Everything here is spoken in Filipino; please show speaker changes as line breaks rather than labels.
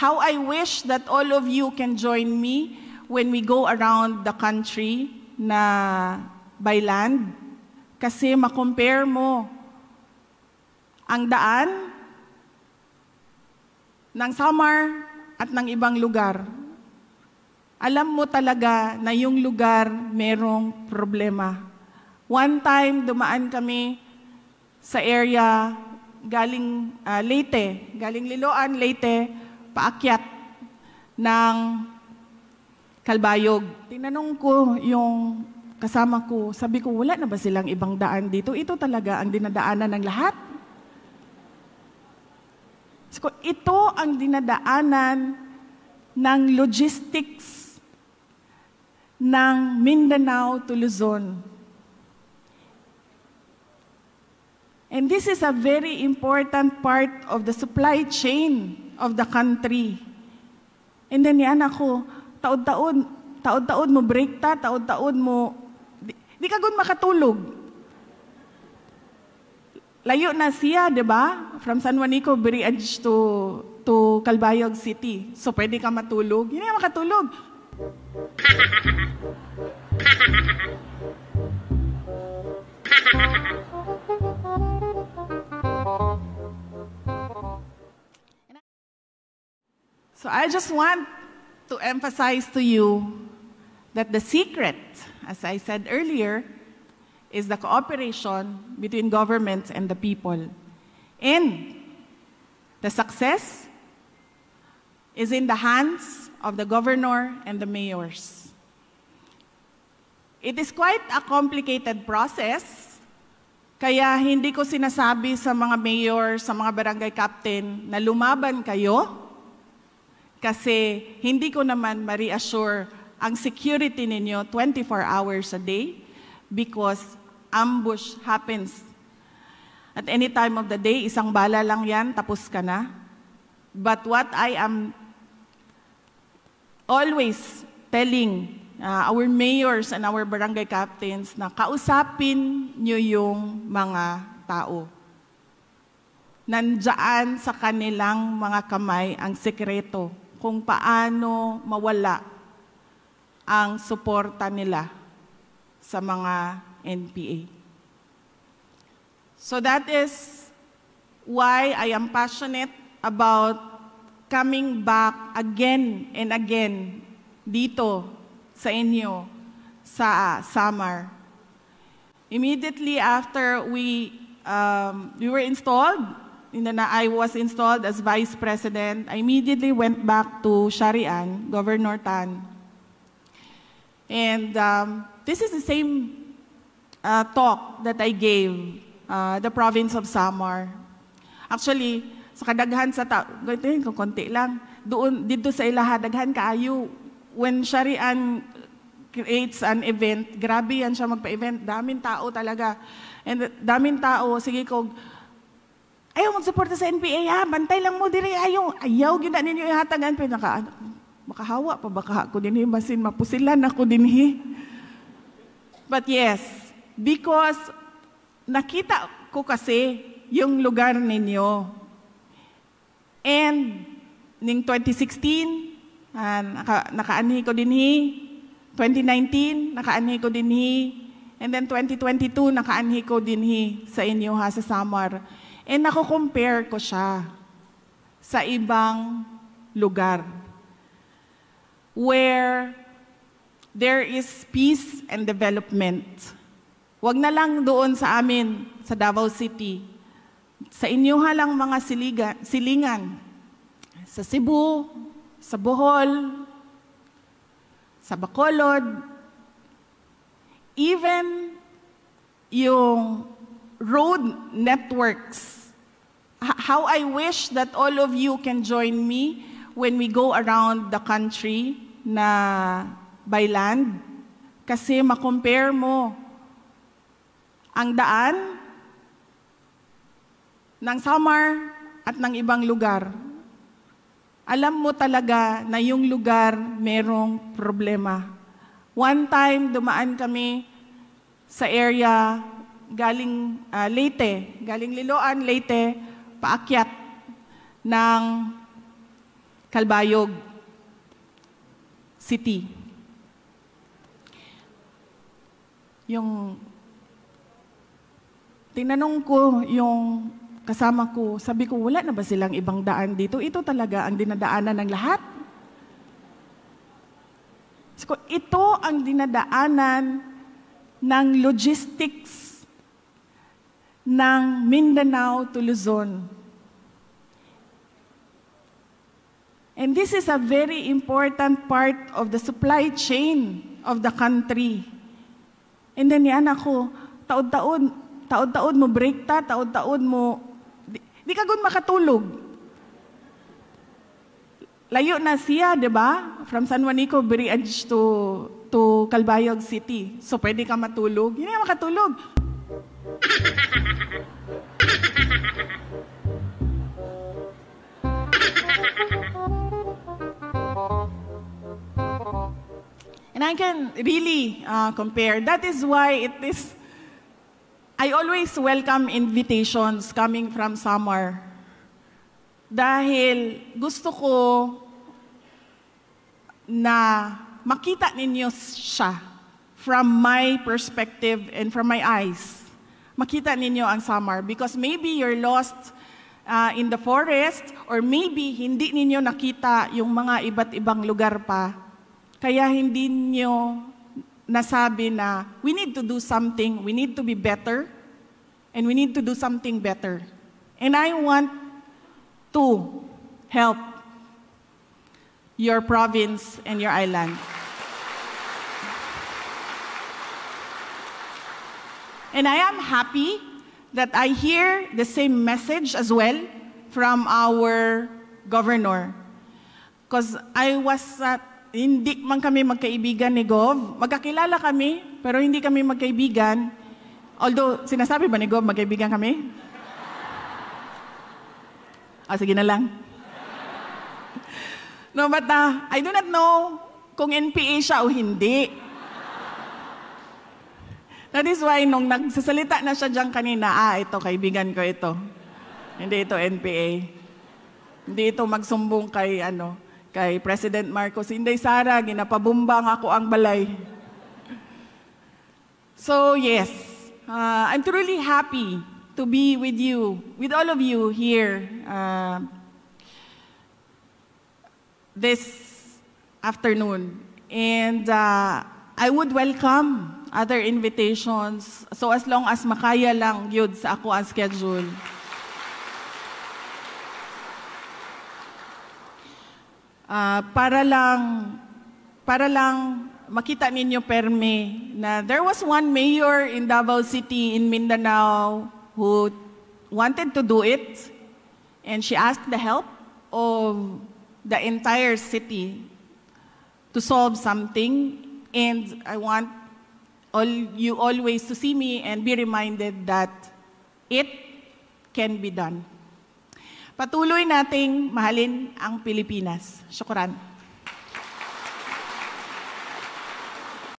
how I wish that all of you can join me when we go around the country na by land. Kasi makompare mo ang daan ng Samar at ng ibang lugar. Alam mo talaga na yung lugar merong problema. One time, dumaan kami sa area galing Leyte, galing Liloan, Leyte, paakyat ng Calbayog. Tinanong ko yung kasama ko, sabi ko, wala na ba silang ibang daan dito? Ito talaga ang dinadaanan ng lahat. So, ito ang dinadaanan ng logistics ng Mindanao to Luzon. And this is a very important part of the supply chain of the country. And then yan ako, taon-taon mo break ta, taon-taon mo, di ka gun makatulog. Layo na siya, di ba? From San Juanico Bridge to Calbayog City. So pwede ka matulog. Hindi ka makatulog. So I just want to emphasize to you that the secret, as I said earlier, is the cooperation between governments and the people. And the success is in the hands of the governor and the mayors. It is quite a complicated process, kaya hindi ko sinasabi sa mga mayor, sa mga barangay captain na lumaban kayo, kasi hindi ko naman ma-reassure ang security ninyo 24 hours a day because ambush happens. At any time of the day, isang bala lang yan, tapos ka na. But what I am always telling our mayors and our barangay captains na kausapin nyo yung mga tao. Nandyan sa kanilang mga kamay ang sekreto kung paano mawala ang suporta nila sa mga NPA. So that is why I am passionate about coming back again and again dito sa inyo, sa Samar. Immediately after we were installed, I was installed as Vice President, I immediately went back to Sharian, Governor Tan. And this is the same talk that I gave the province of Samar. Actually, sa kadaghan sa tao, kung konti lang, doon, dito sa ilaha, daghan kaayo. When Sharian creates an event, grabe yan siya magpa-event, daming tao talaga. And daming tao, sige ko, ayaw magsuporta sa NPA ha, bantay lang mo diri, ayaw gina ninyo ihatagan, pero makahawa pa baka ako din, masin mapusilan ako din. But yes, because nakita ko kasi yung lugar ninyo. And ning 2016, nakaanhi ko din 2019, nakaanhi ko din and then 2022, nakaanhi ko din sa inyo ha, sa Samar. And nako-compare ko siya sa ibang lugar where there is peace and development. Wag na lang doon sa amin, sa Davao City. Sa inyo lang mga silingan. Sa Cebu, sa Bohol, sa Bacolod, even yung road networks. How I wish that all of you can join me when we go around the country na by land. Kasi makompare mo ang daan ng Samar at ng ibang lugar. Alam mo talaga na yung lugar merong problema. One time, dumaan kami sa area galing Leyte, galing Liloan, Leyte, paakyat ng Calbayog City. Tinanong ko yung kasama ko, sabi ko, wala na ba silang ibang daan dito? Ito talaga ang dinadaanan ng lahat. So, ito ang dinadaanan ng logistics ng Mindanao to Luzon. And this is a very important part of the supply chain of the country. And then yan ako, taod-taod mo break ta, taod-taod mo, di ka gun makatulog. Layo na siya, di ba? From San Juanico Bridge to Calbayog City. So pwede ka matulog. Hindi ka makatulog. And I can really compare. That is why I always welcome invitations coming from Samar. Dahil gusto ko na makita ninyo siya from my perspective and from my eyes. Makita ninyo ang Samar because maybe you're lost in the forest or maybe hindi ninyo nakita yung mga iba't ibang lugar pa. Kaya hindi nyo nasabi na we need to do something, we need to be better, and we need to do something better. And I want to help your province and your island. And I am happy that I hear the same message as well from our governor. Because hindi man kami magkaibigan ni Gov. Magkakilala kami, pero hindi kami magkaibigan. Although, sinasabi ba ni Gov magkaibigan kami? Sige na lang. No, but I do not know kung NPA siya o hindi. That is why nung nagsasalita na siya dyan kanina, ito, kaibigan ko ito. Hindi ito NPA. Hindi ito magsumbong kay President Marcos. Inday Sara, ginapabumbang ako ang balay. So yes, I'm truly happy to be with you, with all of you here this afternoon. And I would welcome other invitations so as long as makaya lang yun sa ako ang schedule. Para lang makita ninyo perme na there was one mayor in Davao City in Mindanao who wanted to do it and she asked the help of the entire city to solve something, and I want you always to see me and be reminded that it can be done. Patuloy nating mahalin ang Pilipinas. Syukran.